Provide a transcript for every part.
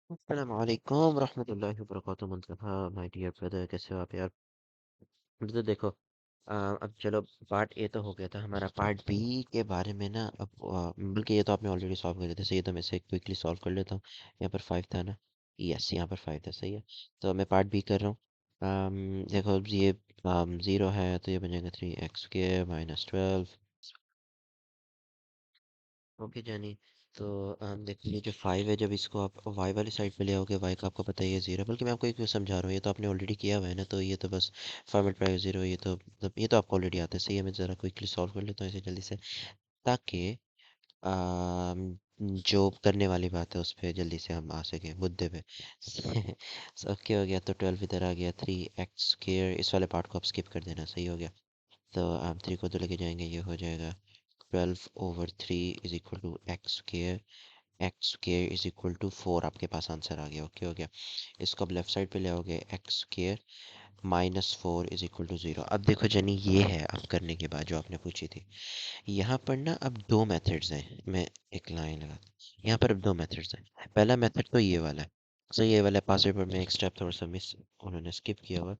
अस्सलामुअलैकुम रहमतुल्लाहि वबरकातुहू मुंतज़ा my dear brother, कैसे हो आप यार? तो देखो, अब चलो, पार्ट ए तो हो गया था हमारा। पार्ट बी के बारे में ना, अब बल्कि ये तो आपने ऑलरेडी सॉल्व कर लिया था। सही है, तो मैं इसे क्विकली सॉल्व कर लेता हूँ। यहाँ पर 5 था ना? यस, यहाँ पर 5 था। सही है, तो मैं पार्ट बी कर रहा हूँ। देखो, अब ये 0 है तो ये बन जाएगा 3x² माइनस 12। ओके जानी। तो देखो, ये जो 5 है, जब इसको आप y वाली साइड पे ले आओगे, y का आपको पता ही है 0, बल्कि मैं आपको एक समझा रहा हूँ, ये तो आपने ऑलरेडी किया हुआ है ना, तो ये तो बस फॉर्मेट प्राइस 0, ये तो मतलब ये तो आपको ऑलरेडी आता है। सही है, मैं ज़रा क्विकली सॉल्व कर लेता हूँ इसे जल्दी से, ताकि जो करने वाली बात है उस पर जल्दी से हम आ सकें मुद्दे पे। सब क्या हो गया, तो 12 इधर आ गया, 3x², इस वाले पार्ट को आप स्किप कर देना। सही हो गया, तो आप 3 को तो लेके जाएंगे, ये हो जाएगा 12/3 is equal to x square is equal to 4। आपके पास आंसर आ गया। ओके हो गया, इसको अब लेफ्ट साइड पे ले आओगे, x² minus 4 is equal to 0। अब देखो जनी, ये है अब करने के बाद जो आपने पूछी थी। यहाँ पर ना अब दो मेथड्स हैं, मैं एक लाइन लगा, यहाँ पर अब दो मेथड्स हैं। पहला मेथड तो ये वाला है। सो ये वाला पास पेपर में एक स्टेप थोड़ा सा मिस उन्होंने स्किप किया हुआ।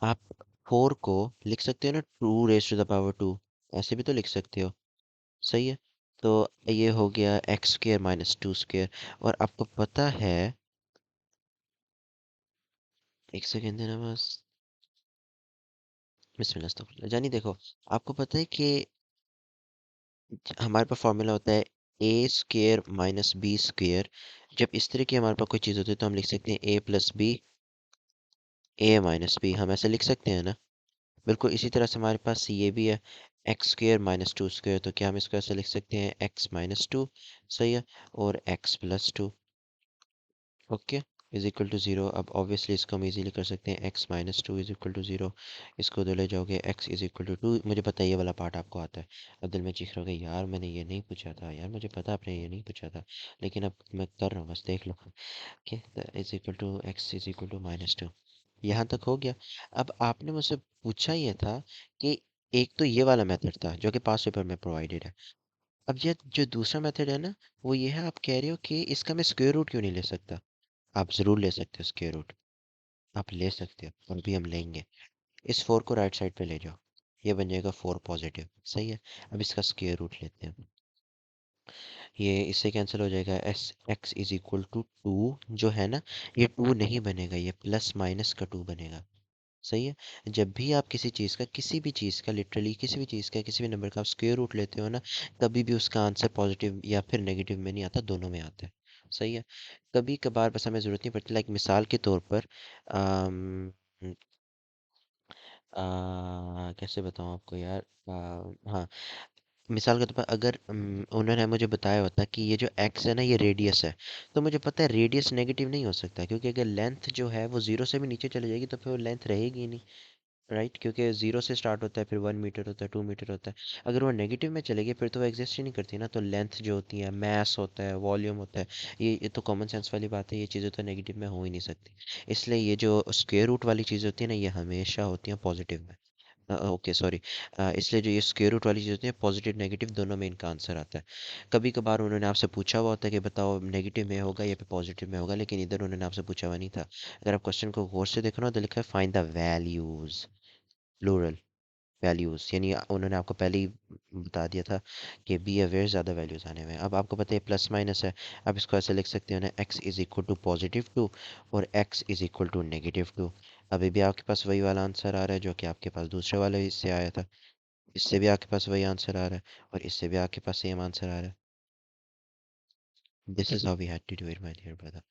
आप 4 को लिख सकते हो ना 2 raised to the power 2, ऐसे भी तो लिख सकते हो। सही है, तो ये हो गया x² - 2 स्क्वेयर। और आपको पता है, एक सेकेंड देना बस, बिस्मिल्लाह अस्तगफिरुल्लाह। जानी देखो, आपको पता है कि हमारे पास फॉर्मूला होता है a² - b²। जब इस तरह की हमारे पास कोई चीज़ होती है तो हम लिख सकते हैं a+b a - b, हम ऐसे लिख सकते हैं ना? बिल्कुल इसी तरह से हमारे पास ये भी है, x² - 2 स्क्वेयर, तो क्या हम इसको ऐसे लिख सकते हैं x - 2। सही है, और x+2। Okay, is equal to 0। अब ऑब्वियसली इसको हम इजीली कर सकते हैं, x - 2 इज इक्वल टू 0। इसको दो ले जाओगे, x इज इक्वल टू 2। मुझे पता है ये वाला पार्ट आपको आता है। अब दिल में चीख रहे होगे, यार मैंने ये नहीं पूछा था, यार मुझे पता आपने ये नहीं पूछा था, लेकिन अब मैं कर रहा हूँ, बस देख लो। Okay, is equal to x is equal to -2। यहाँ तक हो गया। अब आपने मुझसे पूछा ये था कि एक तो ये वाला मेथड था जो कि पास पेपर में प्रोवाइडेड है। अब ये जो दूसरा मेथड है ना, वो ये है, आप कह रहे हो कि इसका मैं स्क्वायर रूट क्यों नहीं ले सकता? आप ज़रूर ले सकते हो स्क्वायर रूट, आप ले सकते हो, और भी हम लेंगे। इस 4 को राइट साइड पे ले जाओ, ये बन जाएगा 4 पॉजिटिव। सही है, अब इसका स्क्वायर रूट लेते हैं। ये इससे कैंसिल हो जाएगा, as x is equal to 2 जो है ना, ये 2 नहीं बनेगा, ये प्लस माइनस का 2 बनेगा। सही है, जब भी आप किसी चीज़ का, किसी भी चीज़ का, लिटरली किसी भी चीज़ का, किसी भी नंबर का आप स्क्वायर रूट लेते हो ना, कभी भी उसका आंसर पॉजिटिव या फिर नेगेटिव में नहीं आता, दोनों में आता है। सही है, कभी कभार बस हमें ज़रूरत नहीं पड़ती। लाइक मिसाल के तौर पर, अम, कैसे बताऊँ आपको यार, हाँ, मिसाल के तौर पर अगर उन्होंने मुझे बताया होता कि ये जो एक्स है ना, ये रेडियस है, तो मुझे पता है रेडियस नेगेटिव नहीं हो सकता, क्योंकि अगर लेंथ जो है वो 0 से भी नीचे चली जाएगी तो फिर वो लेंथ रहेगी ही नहीं। राइट, क्योंकि 0 से स्टार्ट होता है, फिर 1 मीटर होता है, 2 मीटर होता है। अगर वो नेगेटिव में चलेगी फिर तो वो एग्जिस्ट ही नहीं करती ना। तो लेंथ जो होती है, मैस होता है, वॉल्यूम होता है, ये तो कॉमन सेंस वाली बात है, ये चीज़ें तो नेगेटिव में हो ही नहीं सकती। इसलिए ये जो स्क्वायर रूट वाली चीज़ होती है ना, ये हमेशा होती है पॉजिटिव में। ओके सॉरी, इसलिए जो ये स्क्वायर रूट वाली चीज़ होती है, पॉजिटिव नेगेटिव दोनों में इनका आंसर आता है। कभी कभार उन्होंने आपसे पूछा हुआ होता है कि बताओ नेगेटिव में होगा या फिर पॉजिटिव में होगा, लेकिन इधर उन्होंने आपसे पूछा हुआ नहीं था। अगर आप क्वेश्चन को गौर से देखो ना, तो लिखा है find the values, plural values, यानी उन्होंने आपको पहले ही बता दिया था कि बी अवेयर, ज़्यादा वैल्यूज आने में। अब आपको पता है प्लस माइनस है, अब इसको ऐसे लिख सकते हो ना, एक्स इज इक्वल टू +2 और एक्स इज इक्वल टू -2। अभी भी आपके पास वही वाला आंसर आ रहा है जो कि आपके पास दूसरे वाले इससे आया था। इससे भी आपके पास वही आंसर आ रहा है, और इससे भी आपके पास सेम आंसर आ रहा है। This is how we had to do it my dear brother.